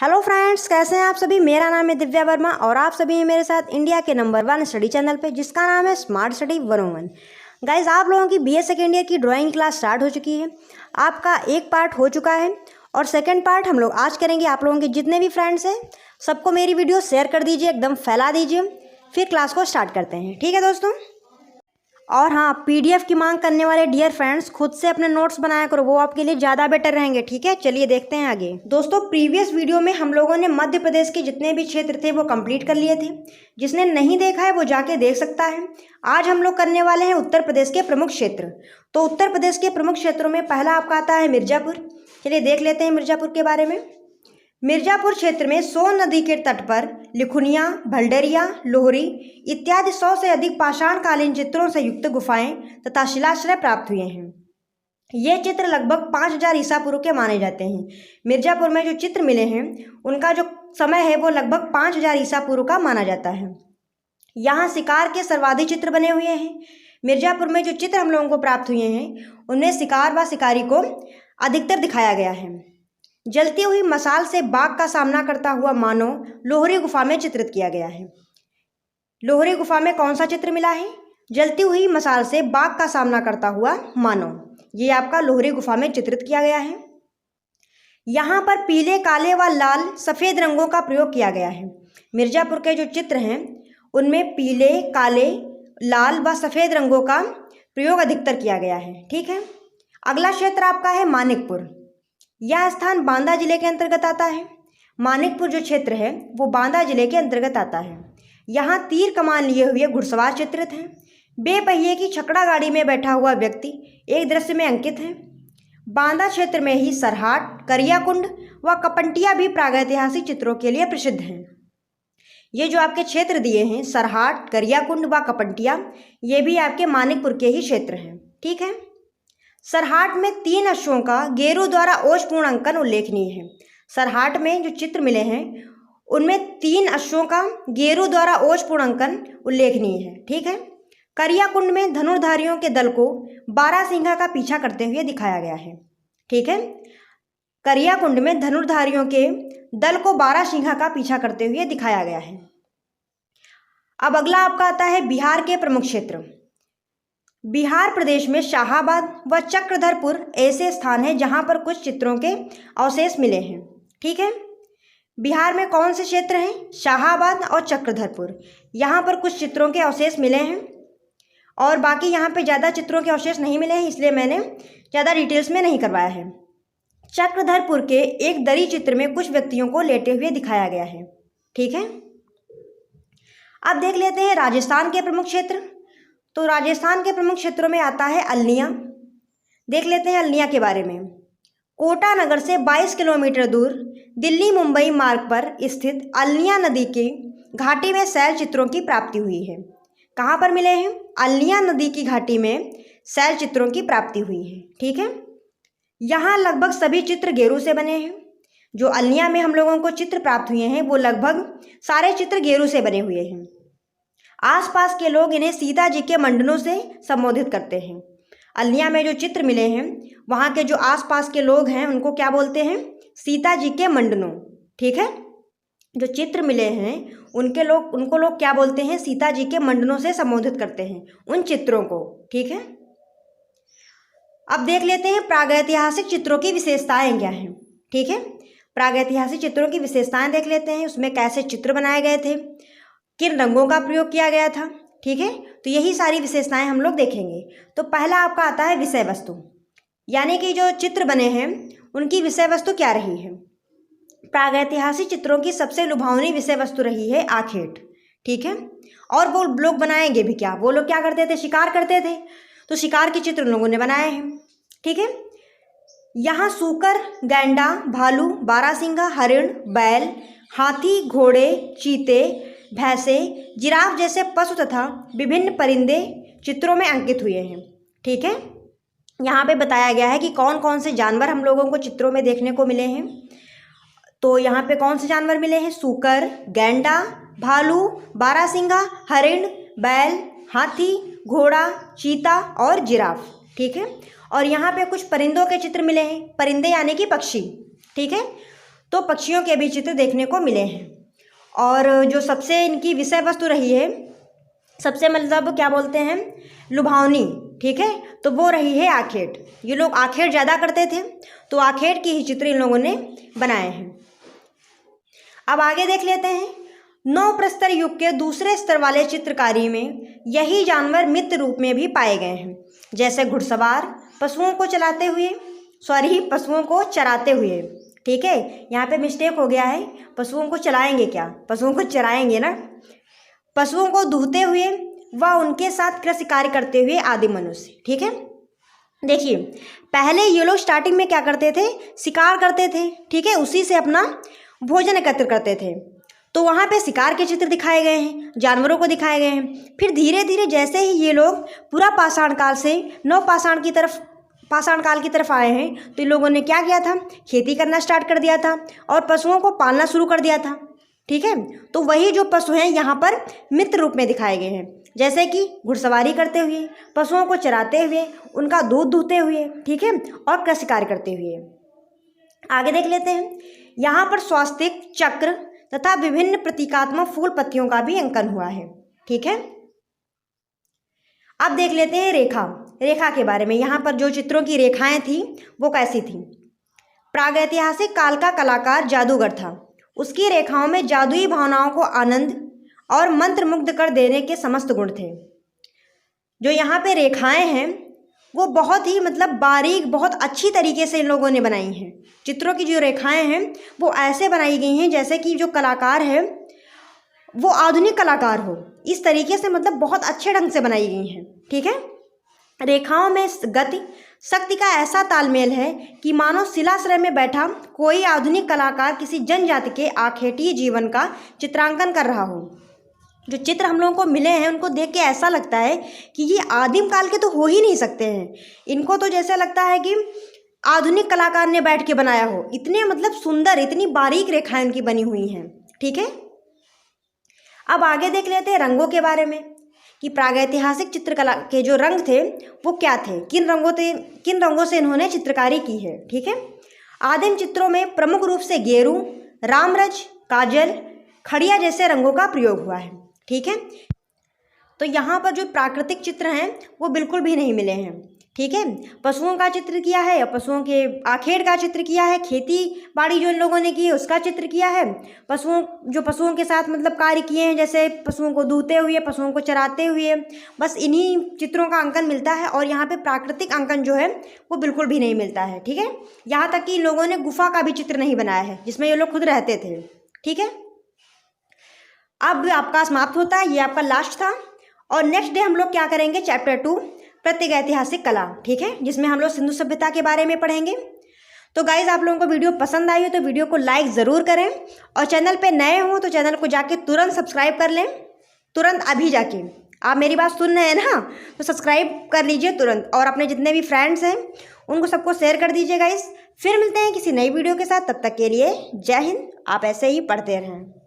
Hello friends, कैसे हैं आप सभी। मेरा नाम है दिव्या वर्मा और आप सभी हैं मेरे साथ इंडिया के नंबर 1 स्टडी चैनल पे, जिसका नाम है स्मार्ट स्टडी 101। गाइज, आप लोगों की बीए सेकेंड ईयर की ड्राइंग क्लास स्टार्ट हो चुकी है। आपका एक पार्ट हो चुका है और सेकंड पार्ट हम लोग आज करेंगे। आप लोगों के जितने भी फ्रेंड्स हैं सबको मेरी वीडियो शेयर कर दीजिए, एकदम फैला दीजिए। फिर क्लास को स्टार्ट करते हैं, ठीक है दोस्तों। और हाँ, पीडीएफ की मांग करने वाले डियर फ्रेंड्स खुद से अपने नोट्स बनाया करो, वो आपके लिए ज़्यादा बेटर रहेंगे, ठीक है। चलिए देखते हैं आगे। दोस्तों, प्रीवियस वीडियो में हम लोगों ने मध्य प्रदेश के जितने भी क्षेत्र थे वो कंप्लीट कर लिए थे। जिसने नहीं देखा है वो जाके देख सकता है। आज हम लोग करने वाले हैं उत्तर प्रदेश के प्रमुख क्षेत्र। तो उत्तर प्रदेश के प्रमुख क्षेत्रों में पहला आपका आता है मिर्ज़ापुर। चलिए देख लेते हैं मिर्ज़ापुर के बारे में। मिर्ज़ापुर क्षेत्र में सोन नदी के तट पर लिखुनिया, भलडरिया, लोहरी इत्यादि 100 से अधिक पाषाणकालीन चित्रों से युक्त गुफाएं तथा शिलाश्रय प्राप्त हुए हैं। ये चित्र लगभग 5000 ईसा पूर्व के माने जाते हैं। मिर्ज़ापुर में जो चित्र मिले हैं उनका जो समय है वो लगभग 5000 ईसा पूर्व का माना जाता है। यहाँ शिकार के सर्वाधिक चित्र बने हुए हैं। मिर्ज़ापुर में जो चित्र हम लोगों को प्राप्त हुए हैं उनमें शिकार व शिकारी को अधिकतर दिखाया गया है। जलती हुई मशाल से बाघ का सामना करता हुआ मानव लोहरी गुफा में चित्रित किया गया है। लोहरी गुफा में कौन सा चित्र मिला है? जलती हुई मशाल से बाघ का सामना करता हुआ मानव, ये आपका लोहरी गुफा में चित्रित किया गया है। यहाँ पर पीले, काले व लाल, सफ़ेद रंगों का प्रयोग किया गया है। मिर्ज़ापुर के जो चित्र हैं उनमें पीले, काले, लाल व सफ़ेद रंगों का प्रयोग अधिकतर किया गया है, ठीक है। अगला क्षेत्र आपका है मानिकपुर। यह स्थान बांदा जिले के अंतर्गत आता है। मानिकपुर जो क्षेत्र है वो बांदा जिले के अंतर्गत आता है। यहाँ तीर कमान लिए हुए घुड़सवार चित्रित हैं। बेपहिए की छकड़ा गाड़ी में बैठा हुआ व्यक्ति एक दृश्य में अंकित है। बांदा क्षेत्र में ही सरहाट, करियाकुंड व कपंटिया भी प्रागैतिहासिक चित्रों के लिए प्रसिद्ध हैं। ये जो आपके क्षेत्र दिए हैं सरहाट, करियाकुंड व कपंटिया, ये भी आपके मानिकपुर के ही क्षेत्र हैं, ठीक है। सरहाट में 3 अश्वों का गेरू द्वारा ओजपूर्ण अंकन उल्लेखनीय है। सरहाट में जो चित्र मिले हैं उनमें 3 अश्वों का गेरू द्वारा ओजपूर्ण अंकन उल्लेखनीय है, ठीक है। करियाकुंड में धनुर्धारियों के दल को बारहसिंघा का पीछा करते हुए दिखाया गया है, ठीक है। करियाकुंड में धनुर्धारियों के दल को बारहसिंघा का पीछा करते हुए दिखाया गया है। अब अगला आपका आता है बिहार के प्रमुख क्षेत्र। बिहार प्रदेश में शाहाबाद व चक्रधरपुर ऐसे स्थान हैं जहां पर कुछ चित्रों के अवशेष मिले हैं, ठीक है। बिहार में कौन से क्षेत्र हैं? शाहाबाद और चक्रधरपुर। यहाँ पर कुछ चित्रों के अवशेष मिले हैं और बाकी यहाँ पे ज़्यादा चित्रों के अवशेष नहीं मिले हैं, इसलिए मैंने ज़्यादा डिटेल्स में नहीं करवाया है। चक्रधरपुर के एक दरी चित्र में कुछ व्यक्तियों को लेटे हुए दिखाया गया है, ठीक है। अब देख लेते हैं राजस्थान के प्रमुख क्षेत्र। तो राजस्थान के प्रमुख क्षेत्रों में आता है अलनिया। देख लेते हैं अलनिया के बारे में। कोटा नगर से 22 किलोमीटर दूर दिल्ली मुंबई मार्ग पर स्थित अलनिया नदी की घाटी में शैल चित्रों की प्राप्ति हुई है। कहाँ पर मिले हैं? अलनिया नदी की घाटी में शैल चित्रों की प्राप्ति हुई है, ठीक है। यहाँ लगभग सभी चित्र गेरू से बने हैं। जो अलनिया में हम लोगों को चित्र प्राप्त हुए हैं वो लगभग सारे चित्र गेरू से बने हुए हैं। आसपास के लोग इन्हें सीता जी के मंडनों से संबोधित करते हैं। अलनिया में जो चित्र मिले हैं वहाँ के जो आसपास के लोग हैं उनको क्या बोलते हैं? सीता जी के मंडनों, ठीक है। जो चित्र मिले हैं उनको लोग क्या बोलते हैं? सीता जी के मंडनों से संबोधित करते हैं उन चित्रों को, ठीक है। अब देख लेते हैं प्रागैतिहासिक चित्रों की विशेषताएं क्या हैं, ठीक है। प्रागैतिहासिक चित्रों की विशेषताएं देख लेते हैं। उसमें कैसे चित्र बनाए गए थे, किन रंगों का प्रयोग किया गया था, ठीक है। तो यही सारी विशेषताएं हम लोग देखेंगे। तो पहला आपका आता है विषय वस्तु, यानी कि जो चित्र बने हैं उनकी विषय वस्तु क्या रही है। प्रागैतिहासिक चित्रों की सबसे लुभावनी विषय वस्तु रही है आखेट, ठीक है। और वो लोग बनाएंगे भी क्या? वो लोग क्या करते थे? शिकार करते थे। तो शिकार के चित्र लोगों ने बनाए हैं, ठीक है। यहाँ सूकर, गैंडा, भालू, बारहसिंघा, हरिण, बैल, हाथी, घोड़े, चीते, भैंसे, जिराफ जैसे पशु तथा विभिन्न परिंदे चित्रों में अंकित हुए हैं, ठीक है। यहाँ पे बताया गया है कि कौन कौन से जानवर हम लोगों को चित्रों में देखने को मिले हैं। तो यहाँ पे कौन से जानवर मिले हैं? सूकर, गैंडा, भालू, बारहसिंघा, हरिण, बैल, हाथी, घोड़ा, चीता और जिराफ, ठीक है। और यहाँ पे कुछ परिंदों के चित्र मिले हैं, परिंदे यानी कि पक्षी, ठीक है। तो पक्षियों के भी चित्र देखने को मिले हैं। और जो सबसे इनकी विषय वस्तु रही है, सबसे मतलब क्या बोलते हैं, लुभावनी, ठीक है, तो वो रही है आखेट। ये लोग आखेट ज़्यादा करते थे, तो आखेट की ही चित्र इन लोगों ने बनाए हैं। अब आगे देख लेते हैं। नौ प्रस्तर युग के दूसरे स्तर वाले चित्रकारी में यही जानवर मित्र रूप में भी पाए गए हैं, जैसे घुड़सवार पशुओं को चलाते हुए, पशुओं को चराते हुए, ठीक है, यहाँ पे मिस्टेक हो गया है, पशुओं को चलाएंगे क्या, पशुओं को चराएंगे ना। पशुओं को दूहते हुए व उनके साथ कृषि कार्य करते हुए आदि मनुष्य, ठीक है। देखिए पहले ये लोग स्टार्टिंग में क्या करते थे, शिकार करते थे, ठीक है, उसी से अपना भोजन एकत्र करते थे। तो वहाँ पे शिकार के चित्र दिखाए गए हैं, जानवरों को दिखाए गए हैं। फिर धीरे धीरे जैसे ही ये लोग पूरा पाषाण काल से पाषाण काल की तरफ आए हैं, तो इन लोगों ने क्या किया था, खेती करना स्टार्ट कर दिया था और पशुओं को पालना शुरू कर दिया था, ठीक है। तो वही जो पशु हैं यहाँ पर मित्र रूप में दिखाए गए हैं, जैसे कि घुड़सवारी करते हुए, पशुओं को चराते हुए, उनका दूध दूहते हुए, ठीक है, और कृषि कार्य करते हुए। आगे देख लेते हैं। यहाँ पर स्वास्तिक, चक्र तथा विभिन्न प्रतीकात्मक फूल पत्तियों का भी अंकन हुआ है, ठीक है। अब देख लेते हैं रेखा के बारे में। यहाँ पर जो चित्रों की रेखाएं थी वो कैसी थी। प्रागैतिहासिक काल का कलाकार जादूगर था। उसकी रेखाओं में जादुई भावनाओं को आनंद और मंत्रमुग्ध कर देने के समस्त गुण थे। जो यहाँ पे रेखाएं हैं वो बहुत ही मतलब बारीक, बहुत अच्छी तरीके से इन लोगों ने बनाई हैं। चित्रों की जो रेखाएं हैं वो ऐसे बनाई गई हैं जैसे कि जो कलाकार है वो आधुनिक कलाकार हो, इस तरीके से मतलब बहुत अच्छे ढंग से बनाई गई हैं, ठीक है। रेखाओं में गति शक्ति का ऐसा तालमेल है कि मानो शिलाश्रय में बैठा कोई आधुनिक कलाकार किसी जनजाति के आखेटी जीवन का चित्रांकन कर रहा हो। जो चित्र हम लोगों को मिले हैं उनको देख के ऐसा लगता है कि ये आदिम काल के तो हो ही नहीं सकते हैं। इनको तो जैसे लगता है कि आधुनिक कलाकार ने बैठ के बनाया हो, इतने मतलब सुंदर, इतनी बारीक रेखाएं उनकी बनी हुई हैं, ठीक है। अब आगे देख लेते हैं रंगों के बारे में कि प्रागैतिहासिक चित्रकला के जो रंग थे वो क्या थे, किन रंगों से इन्होंने चित्रकारी की है, ठीक है। आदिम चित्रों में प्रमुख रूप से गेरू, रामरज, काजल, खड़िया जैसे रंगों का प्रयोग हुआ है, ठीक है। तो यहाँ पर जो प्राकृतिक चित्र हैं वो बिल्कुल भी नहीं मिले हैं, ठीक है। पशुओं का चित्र किया है, पशुओं के आखेट का चित्र किया है, खेती बाड़ी जो इन लोगों ने की है उसका चित्र किया है, पशुओं के साथ मतलब कार्य किए हैं, जैसे पशुओं को दूहते हुए, पशुओं को चराते हुए, बस इन्हीं चित्रों का अंकन मिलता है। और यहाँ पे प्राकृतिक अंकन जो है वो बिल्कुल भी नहीं मिलता है, ठीक है। यहाँ तक कि इन लोगों ने गुफा का भी चित्र नहीं बनाया है जिसमें ये लोग खुद रहते थे, ठीक है। अब आपका समाप्त होता है, ये आपका लास्ट था। और नेक्स्ट डे हम लोग क्या करेंगे, चैप्टर 2 प्रागैतिहासिक कला, ठीक है, जिसमें हम लोग सिंधु सभ्यता के बारे में पढ़ेंगे। तो गाइज आप लोगों को वीडियो पसंद आई हो तो वीडियो को लाइक ज़रूर करें, और चैनल पे नए हो तो चैनल को जाके तुरंत सब्सक्राइब कर लें, तुरंत अभी जाके। आप मेरी बात सुन रहे हैं ना, तो सब्सक्राइब कर लीजिए तुरंत, और अपने जितने भी फ्रेंड्स हैं उनको सबको शेयर कर दीजिए गाइज। फिर मिलते हैं किसी नई वीडियो के साथ, तब तक के लिए जय हिंद। आप ऐसे ही पढ़ते रहें।